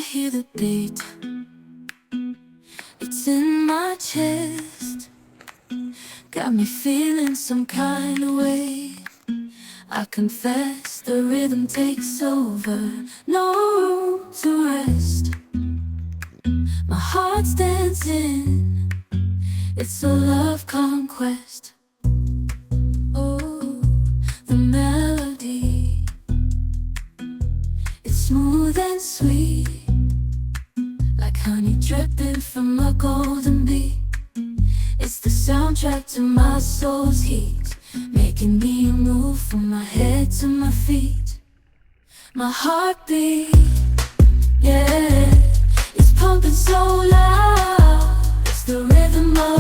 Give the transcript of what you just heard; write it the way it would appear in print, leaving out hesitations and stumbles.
hear the beat, it's in my chest. Got me feeling some kind of way. I confess the rhythm takes over, no room to rest. My heart's dancing, it's a love conquest. Oh, the melody, it's smooth and sweet, like honey dripping from a golden bee. It's the soundtrack to my soul's heat, making me move from my head to my feet. My heartbeat, yeah, it's pumping so loud. It's the rhythm of